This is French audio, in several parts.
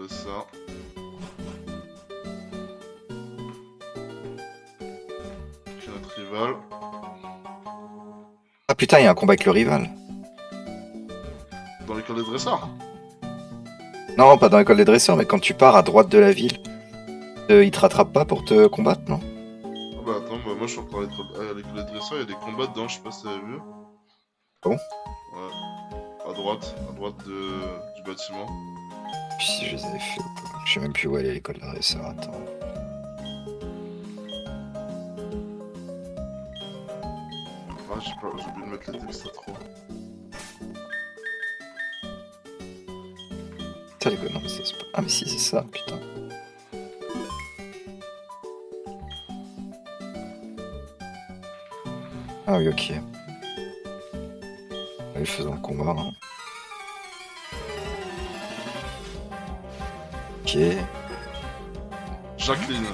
ça. Ok, notre rival. Ah putain, il y a un combat avec le rival. Dans l'école des dresseurs. Non, pas dans l'école des dresseurs, mais quand tu pars à droite de la ville, il te rattrape pas pour te combattre, non? Ah bah attends, bah moi je suis encore à l'école des dresseurs, il y a des combats dedans, je sais pas si t'avais vu. Bon. Ouais. À droite du bâtiment. Puis si je les avais fait, je sais même plus où aller à l'école des dresseurs, attends. Ah, j'ai oublié de mettre les textes à trop. Putain, les gars, non, mais c'est pas... Ah mais si, c'est ça, putain. Ah oui, ok. Allez, faisons le combat, hein. Ok. Jacqueline.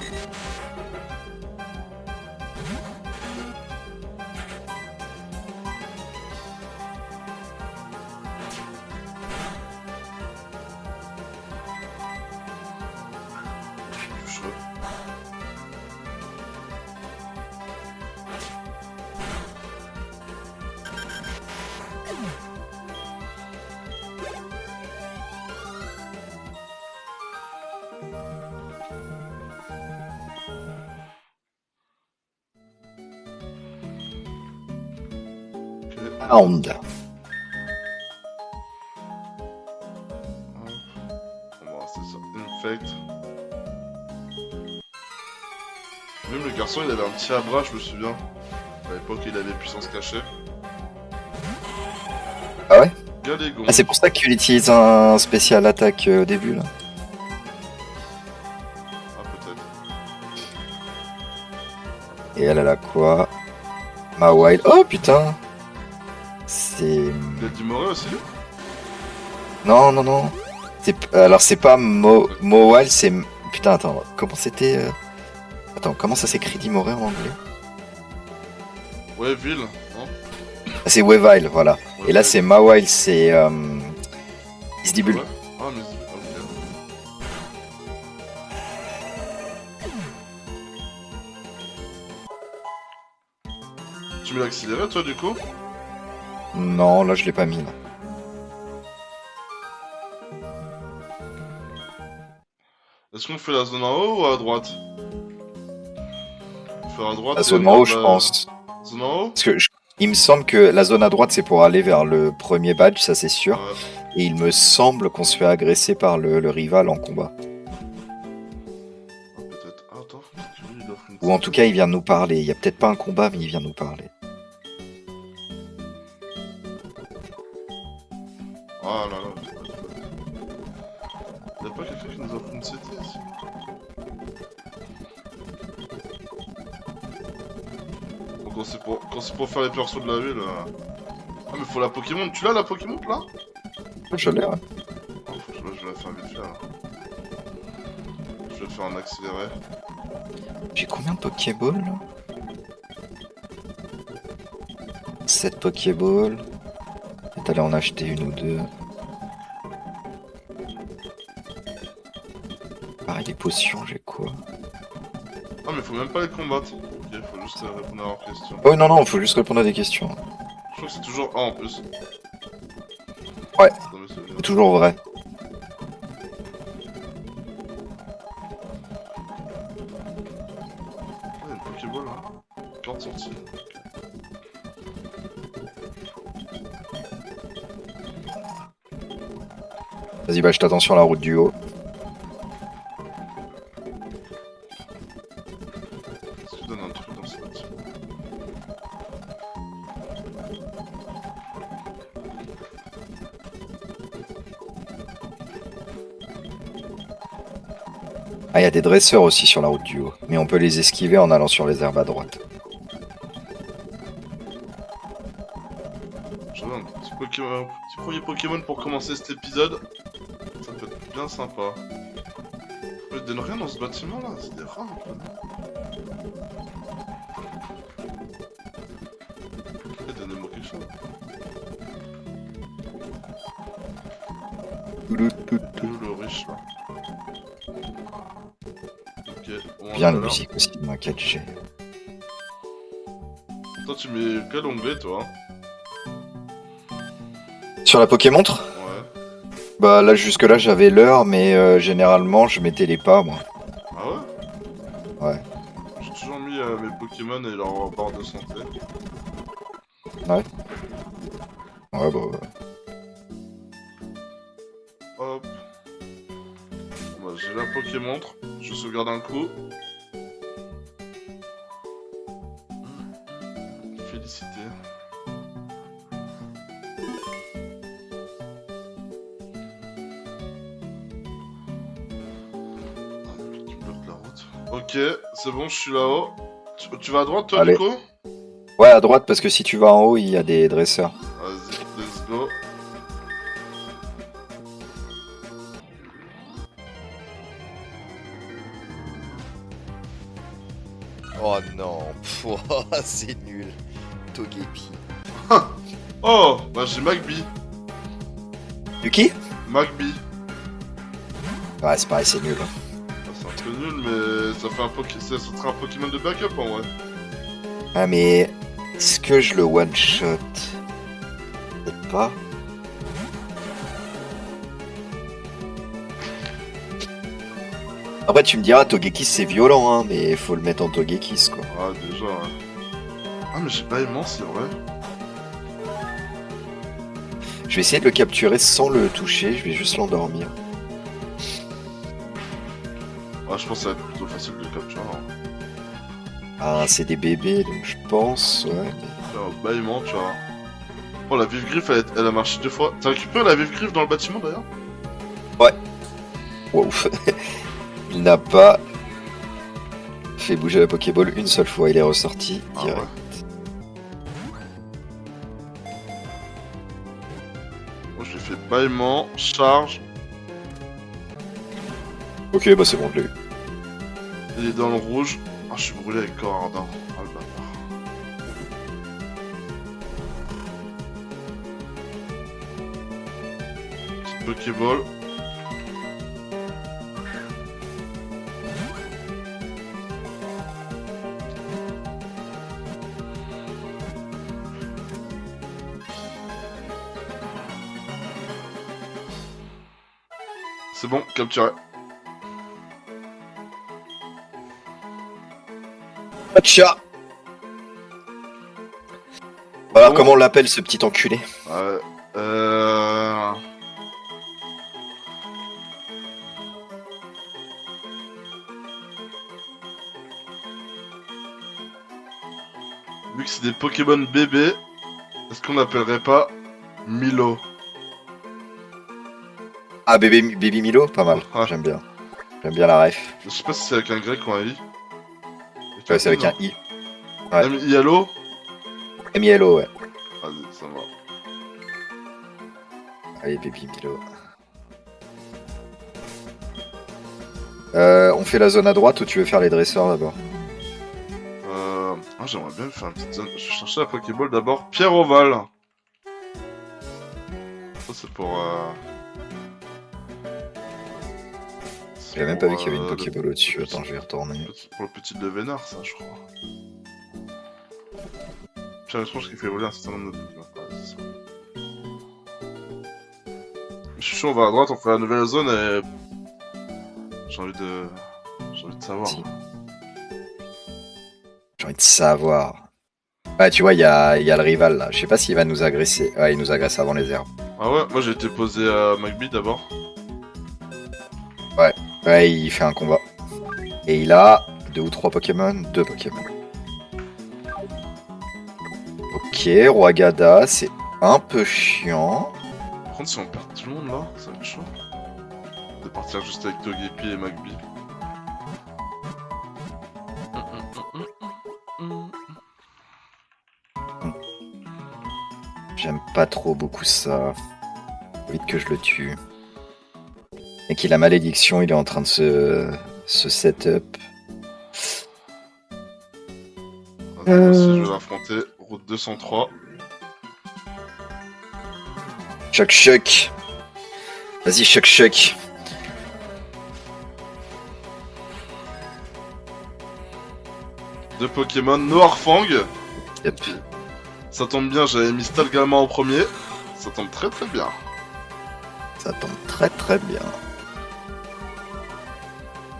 Je suis chaud. Ok. Round. On va rester sur Infect. Même le garçon, il avait un petit bras, je me souviens. À l'époque, il avait puissance cachée. Ah ouais? Galégon. Ah, c'est pour ça qu'il utilise un spécial attaque au début, là. Ah, peut-être. Et elle a quoi? Ma wild. Oh putain! C'est... Il a dit Moré aussi? Non, non, non. Alors c'est pas Mowile, c'est... Putain, attends, comment c'était... Attends, comment ça s'écrit Dimoré en anglais? Ouais, Ville, non? Ah, c'est Weavile, voilà. Ouais, Et là ouais. c'est Mawile, c'est... Isdibul. Ouais. Ah, mais ok. Tu mets l'accéléré, toi, du coup? Non, là je l'ai pas mis, là. Est-ce qu'on fait la zone en haut ou à droite? Faire à droite La et zone en aller haut, vers je la- pense. Zone en haut? Parce que il me semble que la zone à droite c'est pour aller vers le premier badge, ça c'est sûr. Ouais. Et il me semble qu'on se fait agresser par le rival en combat. Ah, peut-être. Ah, attends, peut-être que lui, il offre une Ou en petite- tout cas il vient de nous parler. Il y a peut-être pas un combat, mais il vient de nous parler. Ah là là. Y'a pas quelqu'un qui nous offre une CT ici? Bon, quand c'est pour faire les persos de la ville. Ah, mais faut la Pokémon. Tu l'as la Pokémon là? Je l'ai, ouais. Oh, faut que je la faire vite fait là. Je vais te faire un accéléré. J'ai combien de Pokéballs là? 7 Pokéballs. Peut-être aller en acheter une ou deux. Pareil, les potions, j'ai quoi? Ah, mais faut même pas les combattre. Ok, faut juste répondre à leurs questions. Oh non, non, faut juste répondre à des questions. Je crois que c'est toujours A en plus. Ouais. Dans mes souvenirs. C'est toujours vrai. Ah, y'a une Pokéball là. Carte sortie. Vas-y, bah je t'attends sur la route du haut. Est-ce que je donne un truc dans ce bâtiment? Ah, il y a des dresseurs aussi sur la route du haut. Mais on peut les esquiver en allant sur les herbes à droite. Je donne un petit Pokémon, un petit premier Pokémon pour commencer cet épisode. Ça peut être bien sympa. Je donne rien dans ce bâtiment là, c'est des rats un peu. Donnez-moi quelque chose. Joue le riche là. bien la là là. musique aussi de ma 4G. Toi, tu mets quel onglet, toi? Sur la Pokémontre? Ouais. Bah là jusque-là j'avais l'heure, mais généralement je mettais les pas moi. Ah ouais? Ouais. J'ai toujours mis mes Pokémon et leur barre de santé. Ouais. Ouais bah. Hop. Bon, bah, j'ai la Pokémontre. Je sauvegarde un coup. Félicité. Ah, tu bloques la route. Ok, c'est bon, je suis là-haut. Tu vas à droite, toi, Allez. du coup? Ouais, à droite, parce que si tu vas en haut, il y a des dresseurs. Vas-y, let's go. Oh non, c'est nul. Togepi. Oh, bah j'ai Magby. Yuki? Magby. Ouais, c'est pareil, c'est nul. Ah, c'est un peu nul, mais ça fait ça serait un Pokémon de backup en vrai. Ah, mais est-ce que je le one-shot? Peut-être pas. Après, tu me diras, Togekiss c'est violent, hein, mais faut le mettre en Togekiss quoi. Ah, déjà, ouais. Ah, mais j'ai pas immense, c'est vrai. Je vais essayer de le capturer sans le toucher, je vais juste l'endormir. Ah, je pense que ça va être plutôt facile de le capturer. Hein. Ah, c'est des bébés, donc je pense, ouais. Tiens, bâillement, tu vois. Oh, la vive griffe, elle a marché 2 fois. T'as récupéré la vive griffe dans le bâtiment d'ailleurs? Wow. Il n'a pas fait bouger la Pokéball une seule fois, il est ressorti Ah direct. ouais. Moi, je lui ai fait bâillement, charge. Ok, bah c'est bon, je l'ai eu. Il est dans le rouge. Ah, je suis brûlé avec corps ardent. Ah, le bâtard. Petite Pokéball. C'est bon, capturé. Hacha. Alors, Bon. comment on l'appelle ce petit enculé? Ouais. Vu que c'est des Pokémon bébés, est-ce qu'on n'appellerait pas Milo? Ah, Baby Milo, pas mal, Ouais. j'aime bien. J'aime bien la ref. Je sais pas si c'est avec un grec ou un i. Ouais, c'est avec un non. I. Ouais. Yalo? Mielo, ouais. Vas-y, ça va. Allez, Baby Milo. On fait la zone à droite ou tu veux faire les dresseurs d'abord? Ah, j'aimerais bien faire une petite zone. Je vais chercher la Pokéball d'abord. Pierre Oval. Ça, c'est pour. J'avais même pas vu qu'il y avait une le Pokéball au-dessus. le Attends, je vais y retourner. pour le petit de Vénard, ça, je crois. Pierre étrange qui fait voler un certain nombre de Pokémon. Ouais, c'est ça. Je suis chaud, on va à droite, on fait la nouvelle zone et. J'ai envie de savoir. Si. J'ai envie de savoir. Ouais, tu vois, il y a le rival là. Je sais pas s'il va nous agresser. Ouais, il nous agresse avant les herbes. Ah ouais, moi j'ai été posé à Magby d'abord. Ouais, il fait un combat. Et il a 2 ou 3 Pokémon. 2 Pokémon. Ok, Roi c'est un peu chiant. Par contre, si on perd tout le monde là, ça va être chaud. De partir juste avec Togepi et Magby. J'aime pas trop beaucoup ça. Faut vite que je le tue. Et qu'il a malédiction, il est en train de se set-up. Moi aussi, je vais l'affronter. Route 203. Choc choc. Vas-y, choc choc. 2 Pokémon Noirfang. Yep. Ça tombe bien, j'avais mis Stalgama en premier. Ça tombe très très bien. Ça tombe très très bien.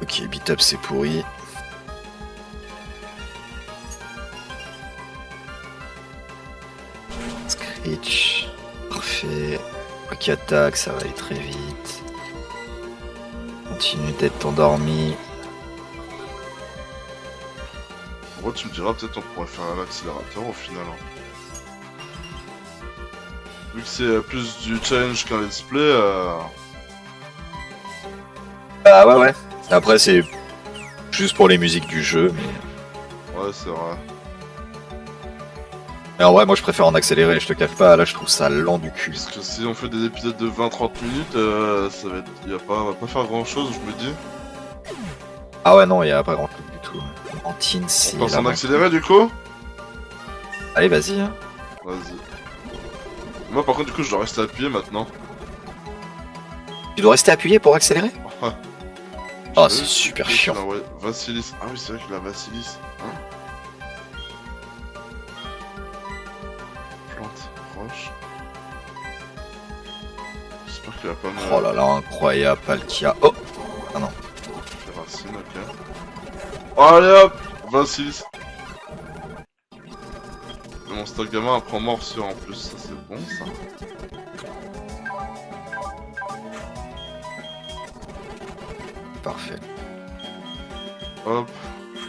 Ok, beat up c'est pourri. Screech. Parfait. Quick attack, ça va aller très vite. Continue d'être endormi. En vrai, tu me diras, peut-être on pourrait faire un accélérateur au final. Hein. Vu que c'est plus du challenge qu'un let's play, Ah ouais. Après c'est juste pour les musiques du jeu, mais... ouais, c'est vrai. Mais en vrai moi je préfère en accélérer, je te cache pas, là je trouve ça lent du cul. Parce que si on fait des épisodes de 20-30 minutes, ça va être... on va pas faire grand chose, je me dis. Ah ouais non, il y a pas grand chose du tout. Mantine, c'est... On passe la en main. accéléré du coup. Allez vas-y. Hein. Vas-y. Moi par contre du coup je dois rester appuyé maintenant. Tu dois rester appuyé pour accélérer? Ouais. Oh c'est super chiant. Ah ouais, Vassilis. Ah oui c'est vrai qu'il a Vassilis. Hein, plante, roche. J'espère qu'il va pas me... Oh là là, incroyable, Palkia. Oh ah non. Fait racine, ok. Allez hop, Vassilis. Mon stock gamin apprend morsure en plus, ça c'est bon ça. Parfait. Hop,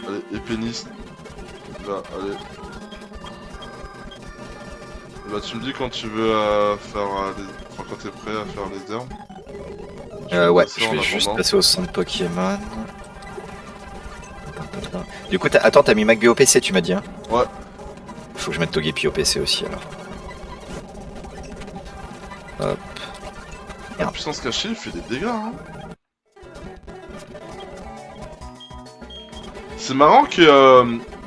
allez, épéniste. Là, allez. Là tu me dis quand tu veux faire les... Enfin quand t'es prêt à faire les herbes. Ouais, passer je en vais juste attendant. passer au centre Pokémon. Du coup, attends, t'as mis MacB au PC, tu m'as dit hein? Ouais. Faut que je mette Togepi au PC aussi alors. Hop. La puissance cachée il fait des dégâts hein. C'est marrant que,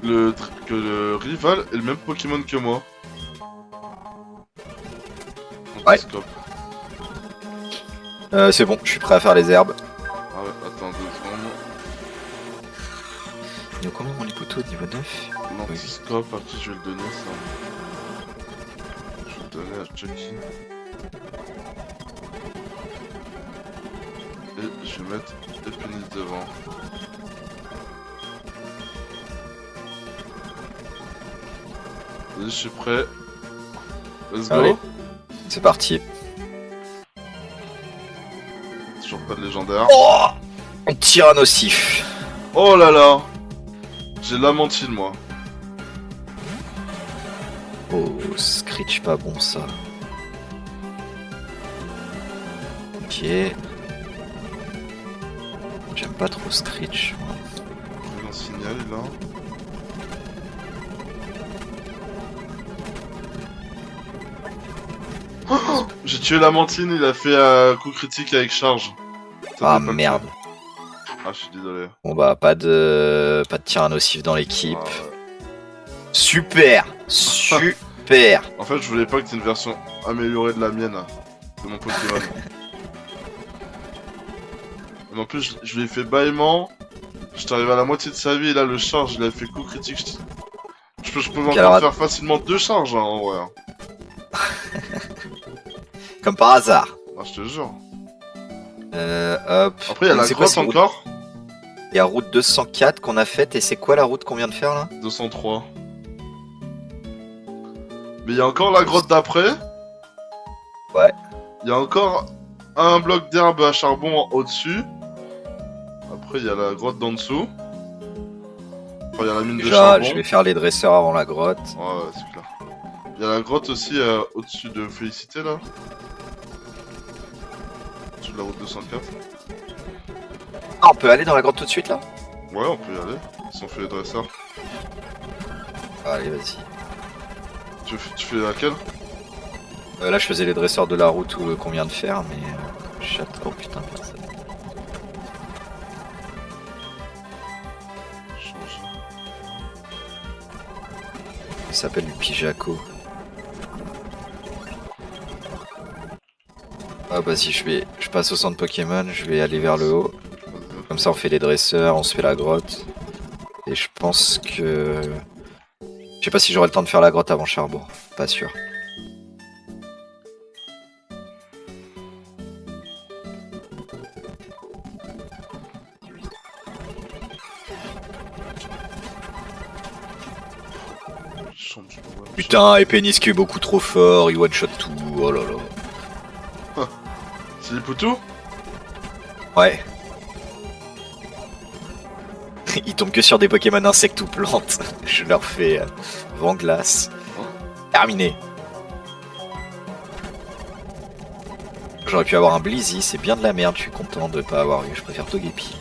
le rival ait le même Pokémon que moi. Ouais. Scope. C'est bon, je suis prêt à faire les herbes. Ah ouais, attends 2 secondes. Il y a combien mon Liputo niveau 9? L'antiscope, à qui je vais le donner ça? Je vais le donner à Chucky. Et je vais mettre Épénis devant. Vas-y, je suis prêt. Let's go. Allez. C'est parti. Toujours pas de légendaire. Oh, un Tyrannosif. Oh là là. J'ai Lamantine moi. Oh, Screech pas bon ça. Ok. J'aime pas trop Screech. Moi. J'ai un signal là. Oh, j'ai tué Lamantine, il a fait coup critique avec charge. Ça Ah fait pas le merde. tuer. Ah, je suis désolé. Bon bah pas de Tyrannosif dans l'équipe. Ah, ouais. Super. Super. En fait, je voulais pas que tu aies une version améliorée de la mienne, de mon Pokémon. Mais en plus, je lui ai fait bâillement. J'étais arrivé à la moitié de sa vie et là, le charge, il a fait coup critique. Je pouvais encore alors, faire facilement 2 charges hein, en vrai. Comme par hasard. Ah, je te jure. Hop. Après, il y a la C'est quoi, grotte c'est route- encore. Il y a route 204 qu'on a faite et c'est quoi la route qu'on vient de faire là? 203. Mais il y a encore la grotte d'après. Ouais. Il y a encore un bloc d'herbe à charbon au-dessus. Après, il y a la grotte d'en dessous. Enfin, il y a la mine de Déjà, charbon. je vais faire les dresseurs avant la grotte. Ouais, c'est clair. Il y a la grotte aussi au-dessus de Félicité là. Au-dessus de la route 204. Ah, on peut aller dans la grotte tout de suite là? Ouais, on peut y aller. Si on fait les dresseurs. Allez, vas-y. Tu fais laquelle? Là, je faisais les dresseurs de la route qu'on vient de faire, mais. Chat. Oh putain, personne. Change. Il s'appelle du Pijaco. Ah, vas-y, je passe au centre Pokémon, je vais aller vers le haut. Vas-y. Comme ça, on fait les dresseurs, on se fait la grotte. Et je pense que... Je sais pas si j'aurai le temps de faire la grotte avant Cherbourg. Pas sûr. Putain, Epenis qui est beaucoup trop fort, il one-shot tout, oh là là. C'est les poutous? Ouais. Ils tombent que sur des Pokémon insectes ou plantes. Je leur fais vent glace. Terminé. J'aurais pu avoir un Blizzy, c'est bien de la merde, je suis content de pas avoir eu, je préfère Togepi.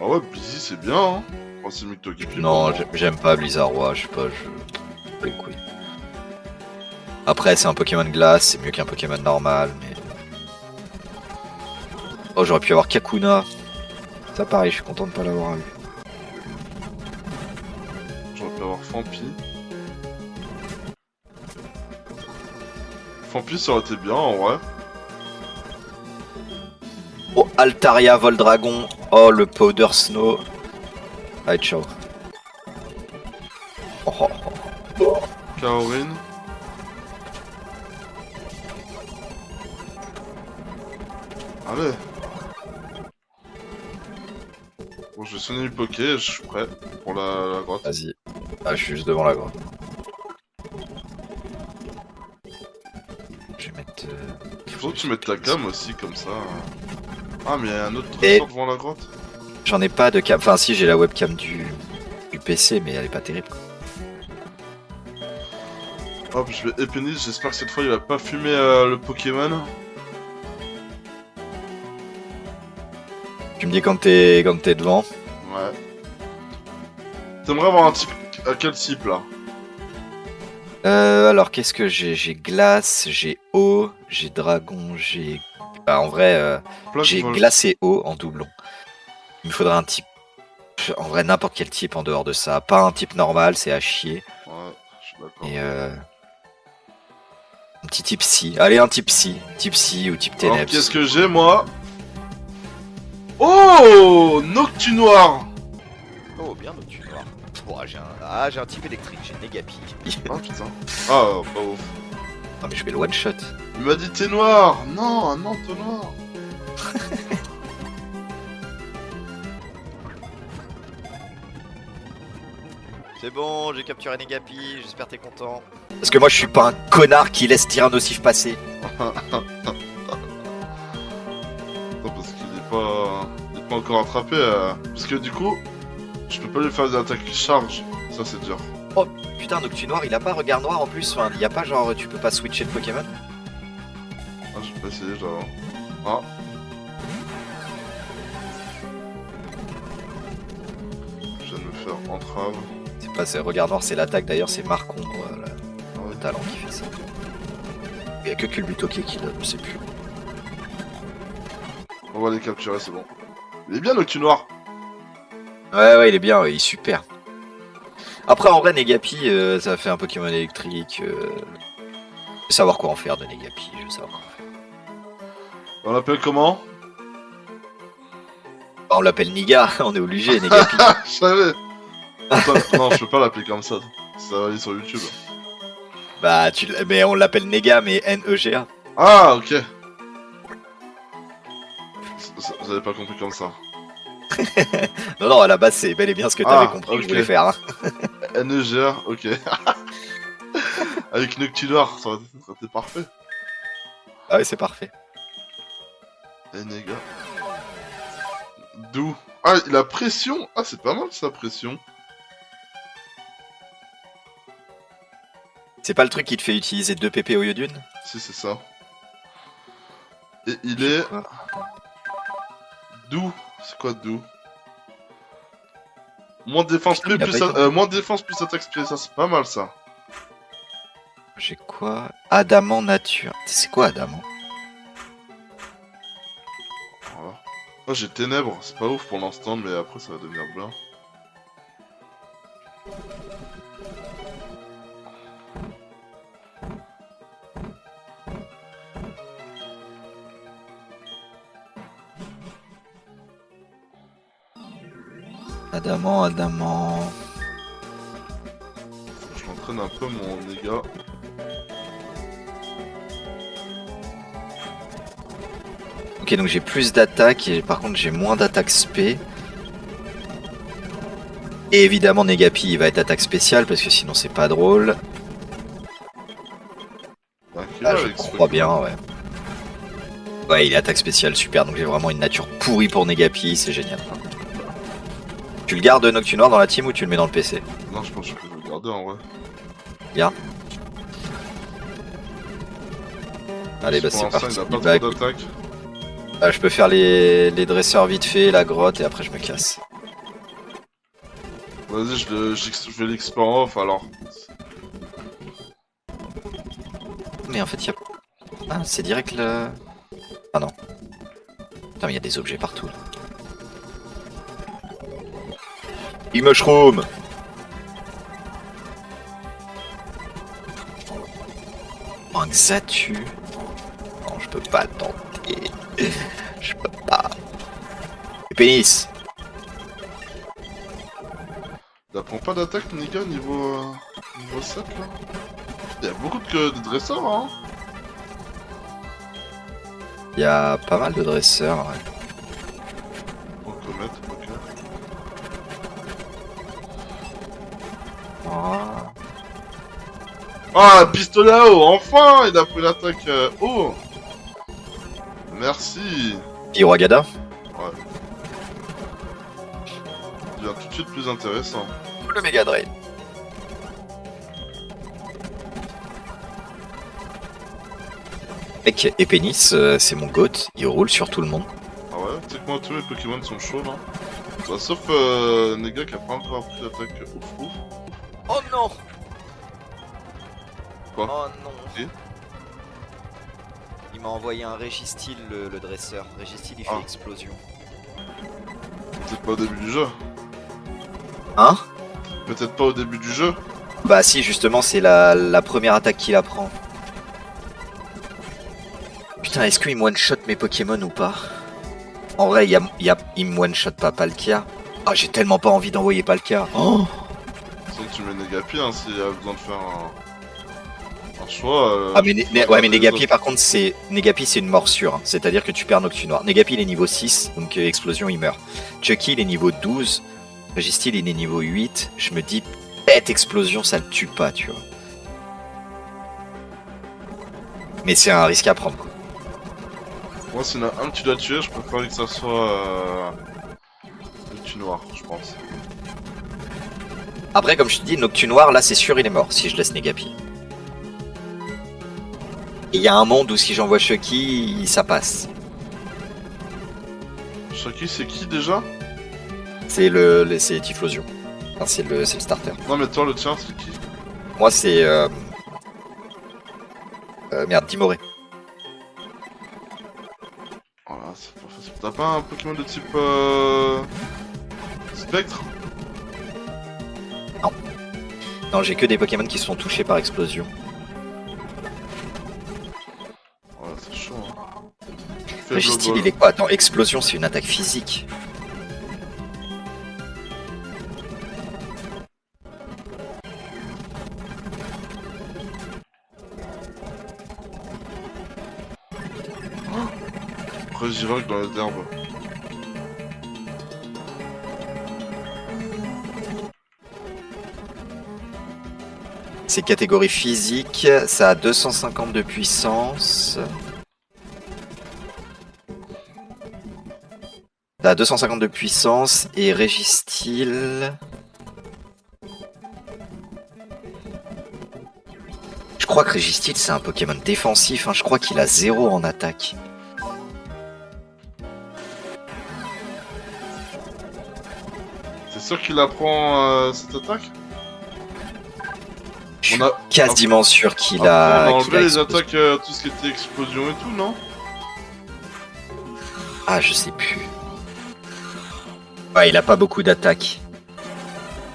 Ah ouais, Blizzy c'est bien, hein. Oh, c'est mieux que Togepi. Non, j'aime pas Blizzardroid, je sais pas, je... Les couilles. Après, c'est un Pokémon glace, c'est mieux qu'un Pokémon normal, mais... Oh, j'aurais pu avoir Kakuna. Ça pareil, je suis content de pas l'avoir eu. J'aurais pu avoir Fampi. Fampi ça aurait été bien en vrai. Oh, Altaria Voldragon. Oh, le Powder Snow. Allez, ciao. Oh, oh, oh. Kaorin. Allez. Bon, je vais sonner du Poké, je suis prêt pour la grotte. Vas-y. Ah, je suis juste devant la grotte. Je vais mettre... Faut que tu mettes ta cam aussi, comme ça. Ah, mais il y a un autre Et- truc devant la grotte. J'en ai pas de cam. Enfin, si, j'ai la webcam du PC, mais elle est pas terrible. Hop, je vais Epenis, j'espère que cette fois il va pas fumer le Pokémon. Tu me dis quand t'es devant. Ouais. T'aimerais avoir un type... À quel type là? Alors, qu'est-ce que j'ai? J'ai glace, j'ai eau, j'ai dragon, j'ai... Bah, en vrai, Plaque j'ai vol. glace et eau en doublon. Il me faudrait un type... En vrai, n'importe quel type en dehors de ça. Pas un type normal, c'est à chier. Ouais, je suis d'accord. Et un petit type psy. Allez, un type psy. Type psy ou type Alors ténèbres. qu'est-ce que j'ai moi? Oh, Noctunoir. Oh, bien Noctunoir. Oh, j'ai un type électrique, j'ai Negapi. Ah putain. Ah, pas ouf. Ah, mais je vais le one shot. Il m'a dit t'es noir. Non, un entonnoir. C'est bon, j'ai capturé Negapi, j'espère que t'es content. Parce que moi, je suis pas un connard qui laisse Tyrannosif passer. Non, parce qu'il est pas... Il est pas encore attrapé. Parce que du coup, je peux pas lui faire des attaques charge. Ça c'est dur. Oh, putain, Noctunoir, il a pas regard noir en plus. Enfin, il y a pas genre, tu peux pas switcher de Pokémon. Ah, j'ai pas essayé, j'avoue. Ah. Je viens de me faire entrave. C'est pas, c'est regard noir, c'est l'attaque d'ailleurs, c'est Marcon, le Ouais. talent qui fait ça. Il y a que Culbutoki qui l'a, je sais plus. On va les capturer, c'est bon. Il est bien Noctunoir. Ouais, il est bien, ouais, il est super. Après, en vrai, Negapi, ça fait un Pokémon électrique. Je veux savoir quoi en faire de Negapi, je veux savoir quoi en faire. On l'appelle comment? Bah, on l'appelle Niga, on est obligé, Negapi. Je savais. Attends, non, je peux pas l'appeler comme ça. Ça va aller sur YouTube. Bah, mais on l'appelle Nega, mais N-E-G-A. Ah, ok. Vous avez pas compris comme ça. Non, non, à la base, c'est bel et bien ce que t'avais Ah, compris que je ok. voulais faire. Hein. NEGA, ok. Avec Noctunoir, ça aurait été parfait. Ah ouais, c'est parfait. NEGA. D'où? Ah, il a pression. Ah, c'est pas mal sa pression. C'est pas le truc qui te fait utiliser 2 PP au lieu d'une? Si, c'est ça. Et il est... Quoi? D'où? C'est quoi d'où? Moins de défense Putain, plus, il a pas été- moins de défense plus attaque spé, ça c'est pas mal ça. J'ai quoi? Adamant nature. C'est quoi Adamant? Voilà. Oh, j'ai ténèbres, c'est pas ouf pour l'instant, mais après ça va devenir blanc. Adamant, Adamant. Je m'entraîne un peu mon dégât. Ok, donc j'ai plus d'attaque et par contre j'ai moins d'attaque spé. Et évidemment, Negapi il va être attaque spéciale parce que sinon c'est pas drôle. Bah, Ah, je crois bien, ouais. Ouais, il est attaque spéciale, super. Donc j'ai vraiment une nature pourrie pour Negapi, c'est génial. Tu le gardes Noctu Noir dans la team ou tu le mets dans le PC? Non, je pense que je peux le garder en vrai. Garde. Allez, bah Pour c'est l'instant, parti. il a pas Bah, trop d'attaque. je peux faire les dresseurs vite fait, la grotte et après je me casse. Vas-y, je vais l'explorer en off alors. Mais en fait, il y a... Ah, c'est direct le... Ah non. Putain, mais il y a des objets partout. Là. Mushroom. Un Xatu. Non, je peux pas le tenter. Je peux pas. Et pénis. T'apprends pas d'attaque, Niga, niveau 7 là? Il y a beaucoup de dresseurs, hein? Il y a pas mal de dresseurs, ouais. On peut mettre, ok. Oh. Ah, pistolet à eau, enfin! Il a pris l'attaque haut! Merci! Hiragada. Ouais. Il devient tout de suite plus intéressant. Le Mega Drain. Mec, et pénis, c'est mon goat. Il roule sur tout le monde. Ah ouais? Tu sais que moi, tous mes Pokémon sont chauds là. Bah, sauf Nega qui a pas encore pris l'attaque ouf. Oh non. Quoi? Oh non. Et Il m'a envoyé un Régistil, le dresseur. Régistil, il fait Ah. explosion. Peut-être pas au début du jeu. Hein? Peut-être pas au début du jeu. Bah si, justement, c'est la première attaque qu'il apprend. Putain, est-ce qu'il me one-shot mes Pokémon ou pas? En vrai, il me one-shot pas Palkia. Ah, j'ai tellement pas envie d'envoyer Palkia. Oh, Sinon tu mets Negapi hein, s'il y a besoin de faire un choix. ah, mais, ouais, mais les Negapi, autres. par contre, c'est une morsure. Hein. C'est-à-dire que tu perds Noctu Noir. Negapi, il est niveau 6, donc explosion, il meurt. Chucky, il est niveau 12. Registil, il est niveau 8. Je me dis, pète explosion, ça le tue pas, tu vois. Mais c'est un risque à prendre, quoi. Moi, s'il y en a un que tu dois tuer, je préfère que ça soit Noctu Noir, je pense. Après, comme je te dis, Noctu Noir, là, c'est sûr, il est mort si je laisse Negapi. Et il y a un monde où si j'envoie Chucky, ça passe. Chucky, c'est qui déjà? C'est c'est Typhlosion. Enfin, c'est le starter. Non, mais toi, le tien, c'est qui? Moi, c'est... merde, Timoré. Voilà, c'est pas facile. T'as pas un Pokémon de type Spectre? Non, j'ai que des Pokémon qui sont touchés par explosion. Ouais, c'est chaud. Hein. Fais Registil, le il est quoi? Attends, explosion, c'est une attaque physique. Regirock dans les herbes. C'est catégorie physique, ça a 250 de puissance. Ça a 250 de puissance et Registil... Je crois que Registil c'est un Pokémon défensif, hein. Je crois qu'il a 0 en attaque. C'est sûr qu'il apprend cette attaque? Je suis On a- quasiment sûr qu'il Après, a... on a qu'il a enlevé les explosé. attaques, tout ce qui était explosion et tout, non? Ah, je sais plus. Ouais, il a pas beaucoup d'attaques.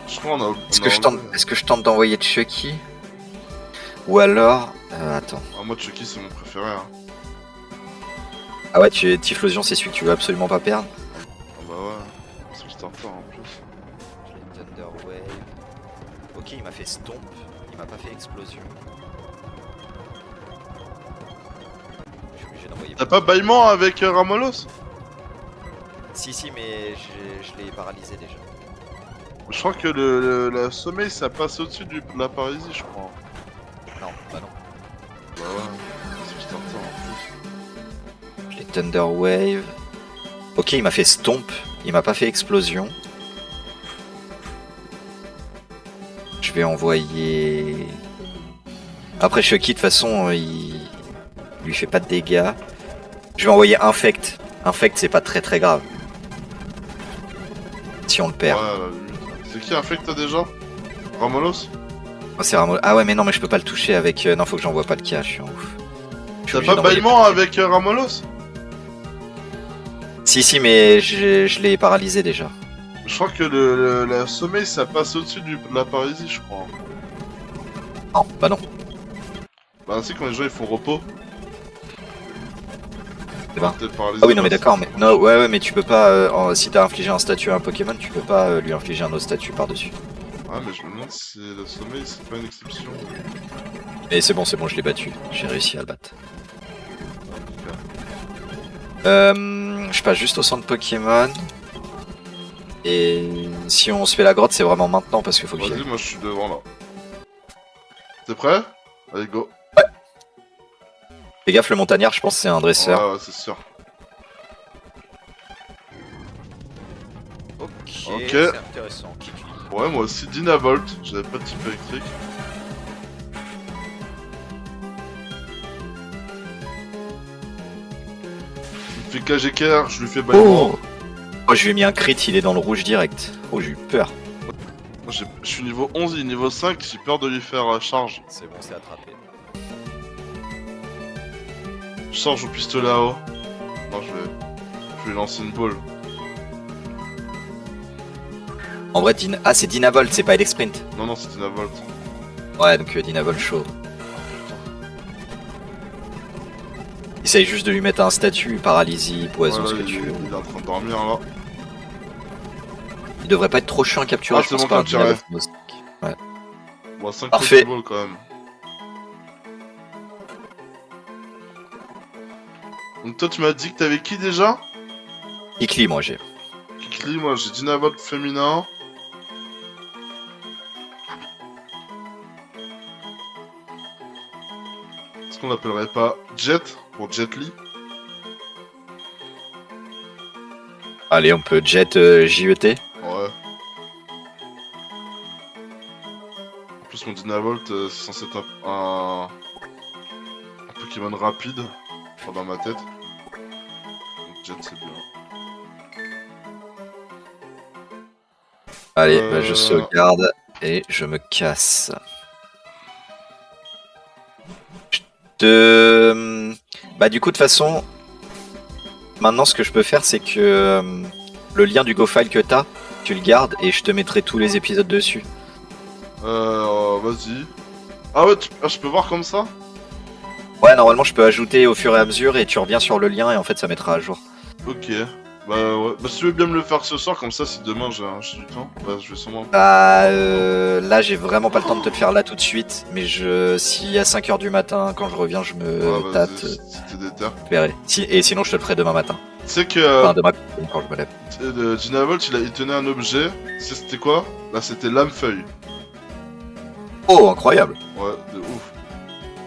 Je crois qu'on a. Est-ce que je tente d'envoyer Chucky? Ou alors... attends. Ah, moi, Chucky, c'est mon préféré. Hein. Ah ouais, Typhlosion, c'est celui que tu veux absolument pas perdre? Ah bah ouais, c'est le starter en plus. Ok, il m'a fait stomp, il m'a pas fait explosion. Je suis obligé d'envoyer. T'as pas bâillement avec Ramolos? Si, mais je l'ai paralysé déjà. Je crois que le sommeil ça passe au-dessus de la paralysie, je crois. Non, bah non. Bah ouais, c'est juste un temps en plus. Les Thunder Wave. Ok, il m'a fait stomp, il m'a pas fait explosion. Je vais envoyer... Après Chucky, de toute façon, il lui fait pas de dégâts. Je vais envoyer Infect. Infect, c'est pas très grave. Si on le perd. Ouais, c'est qui infecte déjà? Ramolos? Oh, c'est Ramos. Ah ouais, mais non, mais je peux pas le toucher avec... Non, faut que j'envoie pas de cas, je suis en ouf. Je suis T'as obligé pas d'envoyer bâillement pas de cas. avec Ramolos? Si, mais je l'ai paralysé déjà. Je crois que le sommeil ça passe au-dessus de la paralysie, je crois. Non, bah non. Bah c'est quand les gens ils font repos. C'est ben. T'es paralysé, Ah oui, non, mais bah, d'accord, mais... Non, ouais, mais tu peux pas... si t'as infligé un statut à un Pokémon, tu peux pas lui infliger un autre statut par-dessus. Ah mais je me demande si le sommeil c'est pas une exception. Mais c'est bon, je l'ai battu. J'ai réussi à le battre. Je passe juste au centre Pokémon. Et si on se fait la grotte, c'est vraiment maintenant parce qu'il faut que j'y Vas-y, aille. moi je suis devant là. T'es prêt? Allez, go. Fais gaffe, le montagnard, je pense que c'est un dresseur. Ouais, c'est sûr. Ok, Ok. c'est intéressant. Kikli. Ouais, moi aussi, Dynavolt. J'avais pas de type électrique. Il me fait KGKR, je lui fais bâillement. Oh, je lui ai mis un crit, il est dans le rouge direct. Oh, j'ai eu peur. Moi, je suis niveau 11, il est niveau 5, j'ai peur de lui faire charge. C'est bon, c'est attrapé. Je charge au pistolet à eau. Non, je vais lui lancer une balle. En vrai, ah, c'est Dynavolt, c'est pas Elexprint. Non, non, c'est Dynavolt. Ouais, donc Dynavolt chaud. Essaye juste de lui mettre un statut, paralysie, poison, Ouais, ce là, que tu veux. il est en train de dormir là. Il devrait pas être trop chiant à capturer, Ah, je c'est pense bon, pas. capturé. Dynavolt. Ouais. Bon, 5 Parfait. Pokéballs quand même. Donc toi tu m'as dit que t'avais qui déjà? Kikli, moi j'ai. Kikli, moi j'ai Dynavolt féminin. Est-ce qu'on l'appellerait pas Jet pour Jet Li? Allez, on peut jet JET. Ouais. En plus mon Dynavolt c'est censé être un Pokémon rapide. Enfin dans ma tête. Donc Jet c'est bien. Allez, bah, je sauvegarde et je me casse. Bah du coup de toute façon, maintenant ce que je peux faire c'est que le lien du GoFile que t'as, tu le gardes et je te mettrai tous les épisodes dessus. Vas-y. Ah ouais, je peux voir comme ça? Ouais, normalement je peux ajouter au fur et à mesure et tu reviens sur le lien et en fait ça mettra à jour. Ok. Bah ouais. Bah si tu veux bien me le faire ce soir, comme ça si demain j'ai du temps, bah je vais sûrement... Bah là j'ai vraiment pas le temps de te le faire là tout de suite, mais si à 5h du matin quand je reviens je me Ouais, tâte, vas-y, si t'es déter. je verrai. Et sinon je te le ferai demain matin. Tu sais que Enfin demain quand je me lève. Dynavolt il tenait un objet, c'était quoi? Là c'était lame-feuille. Oh incroyable. Ouais, de ouf.